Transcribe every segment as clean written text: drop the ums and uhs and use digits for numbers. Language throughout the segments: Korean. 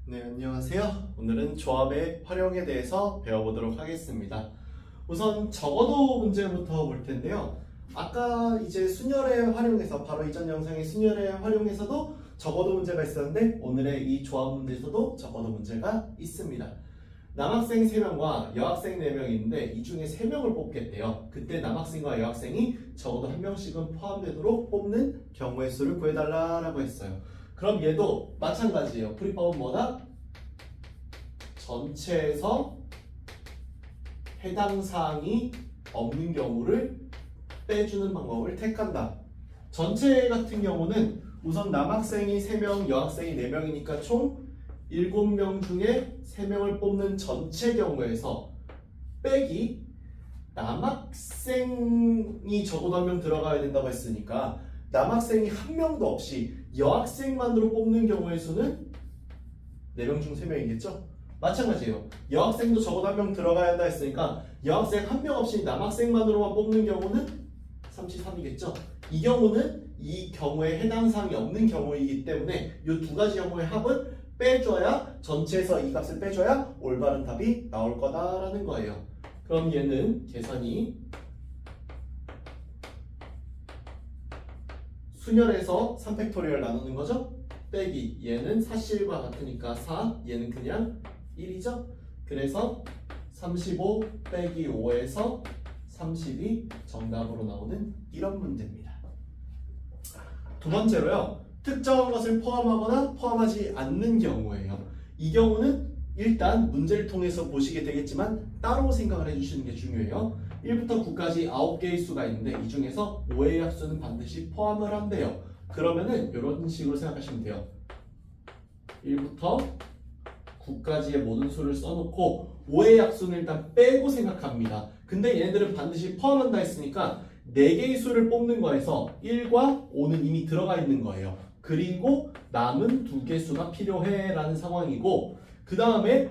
네, 안녕하세요. 오늘은 조합의 활용에 대해서 배워보도록 하겠습니다. 우선 적어도 문제부터 볼 텐데요. 아까 이제 순열의 활용에서 바로 이전 영상의 순열의 활용에서도 적어도 문제가 있었는데 오늘의 이 조합 문제에서도 적어도 문제가 있습니다. 남학생 3명과 여학생 4명이 있는데 이 중에 3명을 뽑겠대요. 그때 남학생과 여학생이 적어도 1명씩은 포함되도록 뽑는 경우의 수를 구해달라고 했어요. 그럼 얘도 마찬가지예요. 풀이법은 뭐다? 전체에서 해당 사항이 없는 경우를 빼주는 방법을 택한다. 전체 같은 경우는 우선 남학생이 3명, 여학생이 4명이니까 총 7명 중에 3명을 뽑는 전체 경우에서 빼기 남학생이 적어도 1명 들어가야 된다고 했으니까 남학생이 1명도 없이 여학생만으로 뽑는 경우의 수는 4명 중 3명이겠죠? 마찬가지예요. 여학생도 적어도 1명 들어가야 한다 했으니까 여학생 1명 없이 남학생만으로만 뽑는 경우는 33이겠죠? 이 경우는 이 경우에 해당 사항이 없는 경우이기 때문에 이 두 가지 경우의 합은 빼줘야 전체에서 이 값을 빼줘야 올바른 답이 나올 거다라는 거예요. 그럼 얘는 계산이 순열에서 3팩토리얼 나누는 거죠? 빼기 얘는 사실과 같으니까 4, 얘는 그냥 1이죠? 그래서 35 빼기 5에서 30이 정답으로 나오는 이런 문제입니다. 두 번째로요. 특정한 것을 포함하거나 포함하지 않는 경우예요. 이 경우는 일단 문제를 통해서 보시게 되겠지만 따로 생각을 해주시는 게 중요해요. 1부터 9까지 9개의 수가 있는데 이 중에서 5의 약수는 반드시 포함을 한대요. 그러면은 이런 식으로 생각하시면 돼요. 1부터 9까지의 모든 수를 써놓고 5의 약수는 일단 빼고 생각합니다. 근데 얘네들은 반드시 포함한다 했으니까 4개의 수를 뽑는 거에서 1과 5는 이미 들어가 있는 거예요. 그리고 남은 2개 수가 필요해 라는 상황이고 그 다음에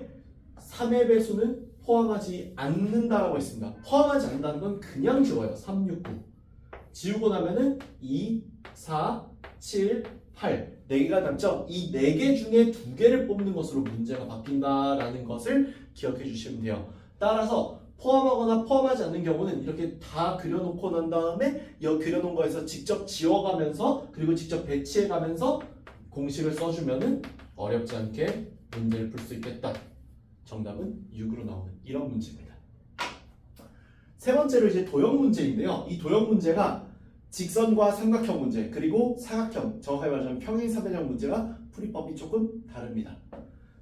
3의 배수는 포함하지 않는다라고 했습니다. 포함하지 않는다는 건 그냥 지워요. 3, 6, 9 지우고 나면은 2, 4, 7, 8 4개가 남죠? 이 4개 중에 2개를 뽑는 것으로 문제가 바뀐다라는 것을 기억해 주시면 돼요. 따라서 포함하거나 포함하지 않는 경우는 이렇게 다 그려놓고 난 다음에 이 그려놓은 거에서 직접 지워가면서 그리고 직접 배치해가면서 공식을 써주면은 어렵지 않게 문제를 풀 수 있겠다. 정답은 6으로 나오는 이런 문제입니다. 세 번째로 이제 도형 문제인데요. 이 도형 문제가 직선과 삼각형 문제 그리고 사각형, 정확하게 말하자면 평행사변형 문제가 풀이법이 조금 다릅니다.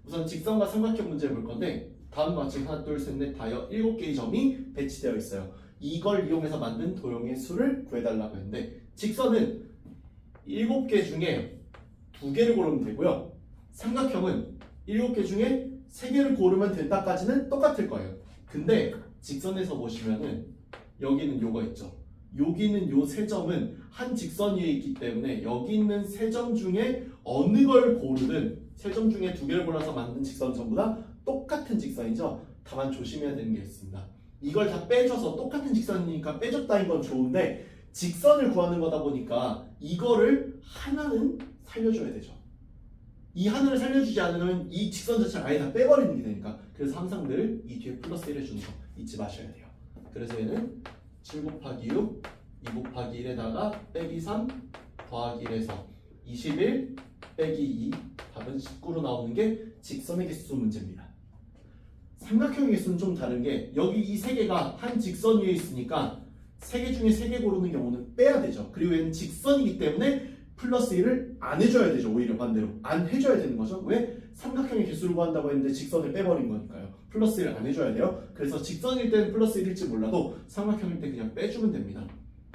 우선 직선과 삼각형 문제 볼 건데 다음과 같이 하나, 둘, 셋, 넷, 다여 7개의 점이 배치되어 있어요. 이걸 이용해서 만든 도형의 수를 구해달라고 했는데 직선은 7개 중에 2개를 고르면 되고요. 삼각형은 7개 중에 3개를 고르면 된다까지는 똑같을 거예요. 근데 직선에서 보시면은 여기는 요거 있죠. 여기는 요 세 점은 한 직선 위에 있기 때문에 여기 있는 세 점 중에 어느 걸 고르든 세 점 중에 2개를 골라서 만든 직선 전부 다 똑같은 직선이죠. 다만 조심해야 되는 게 있습니다. 이걸 다 빼줘서 똑같은 직선이니까 빼줬다는 건 좋은데 직선을 구하는 거다 보니까 이거를 하나는 살려줘야 되죠. 이 하나를 살려주지 않으면 이 직선 자체를 아예 다 빼버리는 게 되니까 그래서 항상 늘 이 뒤에 플러스 1 해주는 거 잊지 마셔야 돼요. 그래서 얘는 7 곱하기 6, 2 곱하기 1에다가 빼기 3 더하기 1에서 21 빼기 2 답은 19로 나오는 게 직선의 개수 문제입니다. 삼각형의 개수는 좀 다른 게 여기 이 세 개가 한 직선 위에 있으니까 3개 중에 3개 고르는 경우는 빼야 되죠. 그리고 얘는 직선이기 때문에 플러스 1을 안 해줘야 되죠. 오히려 반대로 안 해줘야 되는 거죠. 왜? 삼각형의 개수를 구한다고 했는데 직선을 빼버린 거니까요. 플러스 1을 안 해줘야 돼요. 그래서 직선일 때는 플러스 1일지 몰라도 삼각형일 때 그냥 빼주면 됩니다.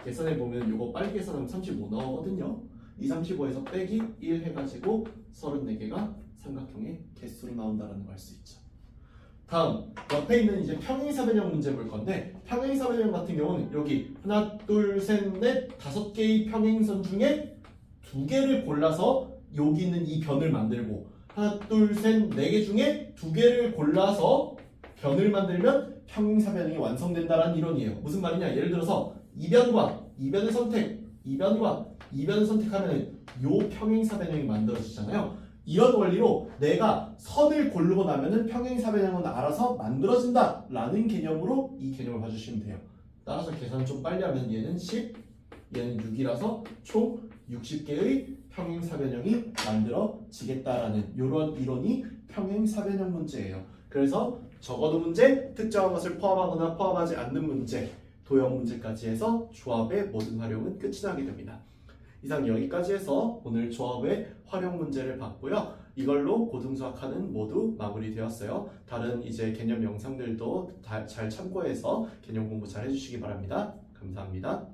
계산해 보면 이거 빨리 계산하면 35 나오거든요. 이 35에서 빼기 1 해가지고 34개가 삼각형의 개수로 나온다는 걸 알 수 있죠. 다음 옆에 있는 이제 평행사변형 문제 볼 건데 평행사변형 같은 경우는 여기 하나, 둘, 셋, 넷, 5개의 평행선 중에 2개를 골라서 여기 있는 이 변을 만들고 하나, 둘, 셋, 4개 중에 2개를 골라서 변을 만들면 평행사변형이 완성된다라는 이론이에요. 무슨 말이냐? 예를 들어서 이변과 이변을 선택, 이변과 이변을 선택하면 요 평행사변형이 만들어지잖아요. 이런 원리로 내가 선을 고르고 나면은 평행사변형은 알아서 만들어진다 라는 개념으로 이 개념을 봐주시면 돼요. 따라서 계산 좀 빨리 하면 얘는 10, 얘는 6이라서 총 60개의 평행사변형이 만들어지겠다라는 이런 이론이 평행사변형 문제예요. 그래서 적어도 문제, 특정한 것을 포함하거나 포함하지 않는 문제, 도형 문제까지 해서 조합의 모든 활용은 끝이 나게 됩니다. 이상 여기까지 해서 오늘 조합의 활용 문제를 봤고요. 이걸로 고등수학하는 모두 마무리되었어요. 다른 이제 개념 영상들도 잘 참고해서 개념 공부 잘 해주시기 바랍니다. 감사합니다.